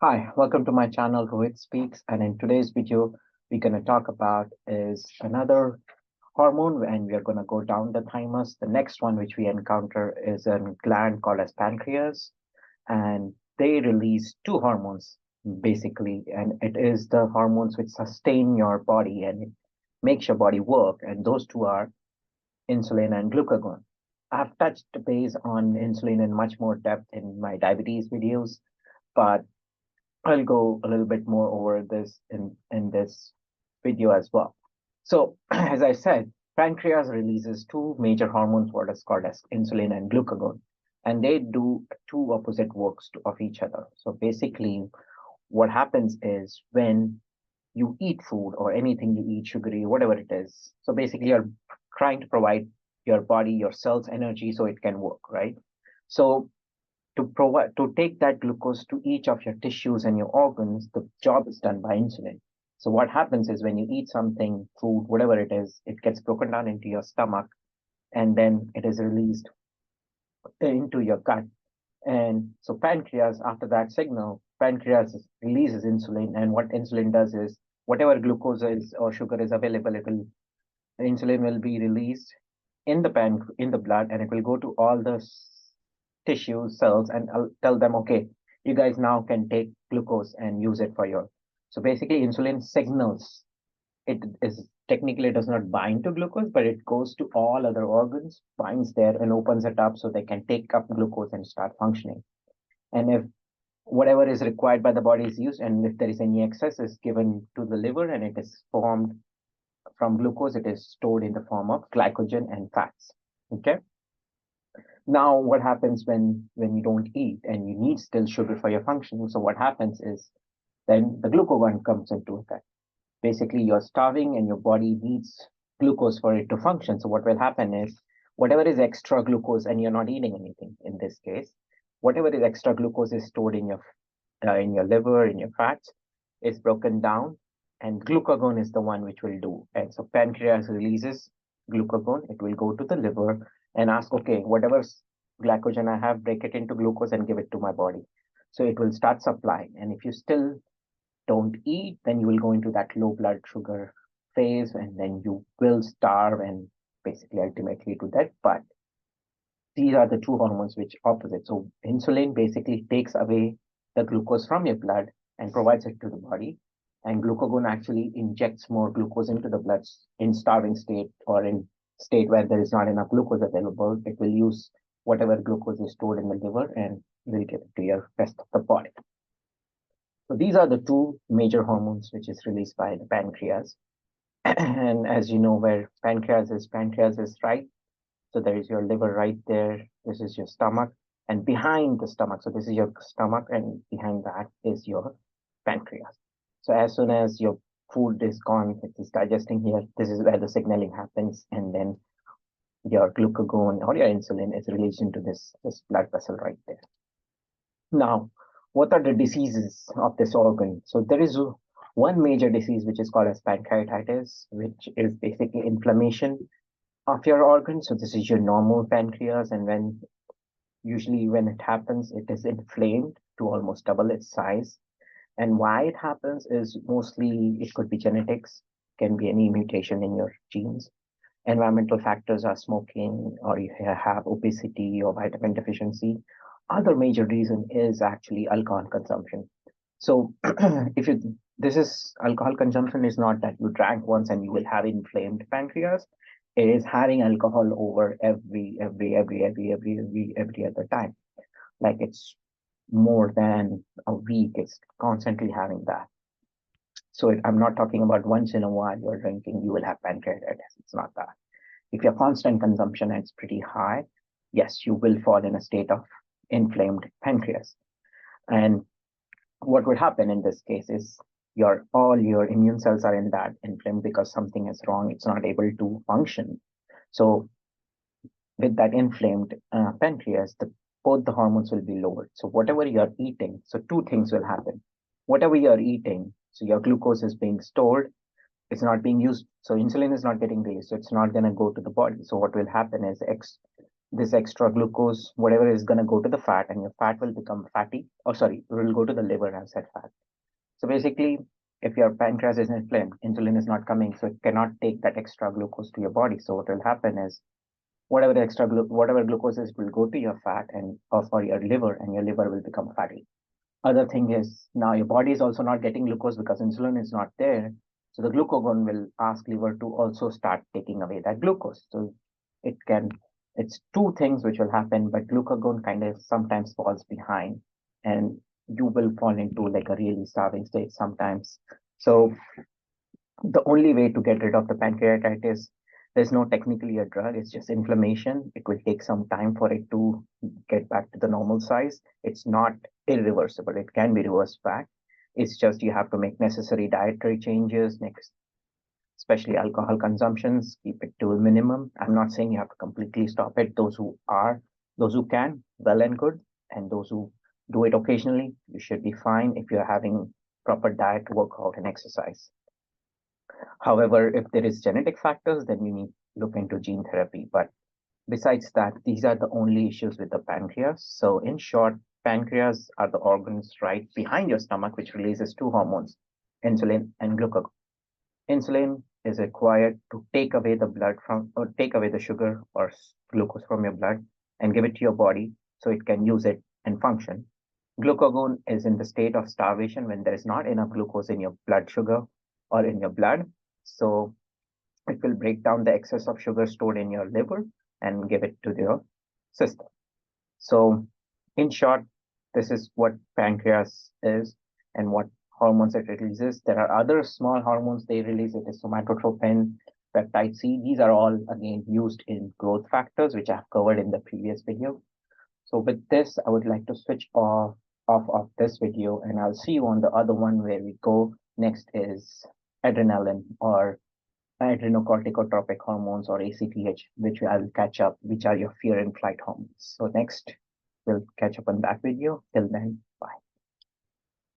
Hi, welcome to my channel Rohit Speaks, and in today's video we're going to talk about is another hormone, and we are going to go down the thymus. The next one which we encounter is a gland called as pancreas, and they release two hormones basically, and it is the hormones which sustain your body and it makes your body work, and those two are insulin and glucagon. I've touched base on insulin in much more depth in my diabetes videos, but I'll go a little bit more over this in this video as well. So, as I said, pancreas releases two major hormones, what is called as insulin and glucagon, and they do two opposite works of each other. So basically, what happens is when you eat food or anything you eat, sugary, whatever it is. So basically, you're trying to provide your body, your cells energy so it can work, right? So to take that glucose to each of your tissues and your organs, the job is done by insulin. So what happens is when you eat something, food, whatever it is, it gets broken down into your stomach and then it is released into your gut. And so pancreas, after that signal, pancreas releases insulin, and what insulin does is whatever glucose is or sugar is available, it will insulin will be released in the blood, and it will go to all the tissue cells, and I'll tell them, okay, you guys now can take glucose and use it for your. So basically, insulin signals. It is technically it does not bind to glucose, but it goes to all other organs, binds there, and opens it up so they can take up glucose and start functioning. And if whatever is required by the body is used, and if there is any excess, is given to the liver, and it is formed from glucose. It is stored in the form of glycogen and fats. Okay. Now, what happens when you don't eat and you need still sugar for your function? So what happens is then the glucagon comes into effect. Basically, you're starving and your body needs glucose for it to function. So what will happen is whatever is extra glucose, and you're not eating anything in this case, whatever is extra glucose is stored in your liver, in your fats, is broken down, and glucagon is the one which will do. And so pancreas releases glucagon. It will go to the liver and ask, okay, whatever glycogen I have, break it into glucose and give it to my body. So it will start supplying. And if you still don't eat, then you will go into that low blood sugar phase, and then you will starve and basically ultimately to death. But these are the two hormones which opposite. So insulin basically takes away the glucose from your blood and provides it to the body. And glucagon actually injects more glucose into the blood in starving state or in state where there is not enough glucose available. It will use whatever glucose is stored in the liver and will give it to your rest of the body. So these are the two major hormones which is released by the pancreas. And as you know, where pancreas is right. So there is your liver right there. This is your stomach. And behind the stomach, so this is your stomach, and behind that is your pancreas. So as soon as your food is gone, it is digesting here. This is where the signaling happens, and then your glucagon or your insulin is released into this blood vessel right there. Now, what are the diseases of this organ? So there is one major disease which is called as pancreatitis, which is basically inflammation of your organ. So this is your normal pancreas, and usually when it happens, it is inflamed to almost double its size. And why it happens is mostly it could be genetics, can be any mutation in your genes. Environmental factors are smoking, or you have obesity or vitamin deficiency. Other major reason is actually alcohol consumption. So if you this is alcohol consumption is not that you drank once and you will have inflamed pancreas. It is having alcohol over every other time. Like it's more than a week. It's constantly having that. So I'm not talking about once in a while you're drinking, you will have pancreatitis. It's not that. If your constant consumption is pretty high, yes, you will fall in a state of inflamed pancreas. And what would happen in this case is all your immune cells are in that inflamed because something is wrong. It's not able to function. So with that inflamed pancreas, both the hormones will be lowered. So whatever you're eating, so two things will happen. Whatever you're eating, so your glucose is being stored, it's not being used. So insulin is not getting released. So it's not going to go to the body. So what will happen is this extra glucose, whatever is going to go to the fat, and your fat will become fatty, or sorry, will go to the liver as that fat. So basically, if your pancreas is inflamed, insulin is not coming, so it cannot take that extra glucose to your body. So what will happen is whatever the whatever glucose is will go to your fat and or for your liver, and your liver will become fatty. Other thing is now your body is also not getting glucose because insulin is not there. So the glucagon will ask liver to also start taking away that glucose. So it can, it's two things which will happen, but glucagon kind of sometimes falls behind and you will fall into like a really starving state sometimes. So the only way to get rid of the pancreatitis, there's no technically a drug, it's just inflammation. It will take some time for it to get back to the normal size. It's not irreversible, it can be reversed back. It's just you have to make necessary dietary changes next, especially alcohol consumptions, keep it to a minimum. I'm not saying you have to completely stop it. Those who can, well and good, and those who do it occasionally, you should be fine if you're having proper diet, workout, and exercise. However, if there is genetic factors, then you need to look into gene therapy. But besides that, these are the only issues with the pancreas. So in short, pancreas are the organs right behind your stomach, which releases two hormones, insulin and glucagon. Insulin is required to take away the blood from, or take away the sugar or glucose from your blood and give it to your body so it can use it and function. Glucagon is in the state of starvation when there is not enough glucose in your blood sugar or in your blood. So it will break down the excess of sugar stored in your liver and give it to your system. So, in short, this is what pancreas is and what hormones it releases. There are other small hormones they release. It is somatotropin, peptide C. These are all again used in growth factors, which I've covered in the previous video. So with this, I would like to switch off of this video, and I'll see you on the other one where we go. Next is adrenaline or adrenocorticotropic hormones or ACTH, which I'll catch up, which are your fear and flight hormones. So next, we'll catch up on that video. Till then,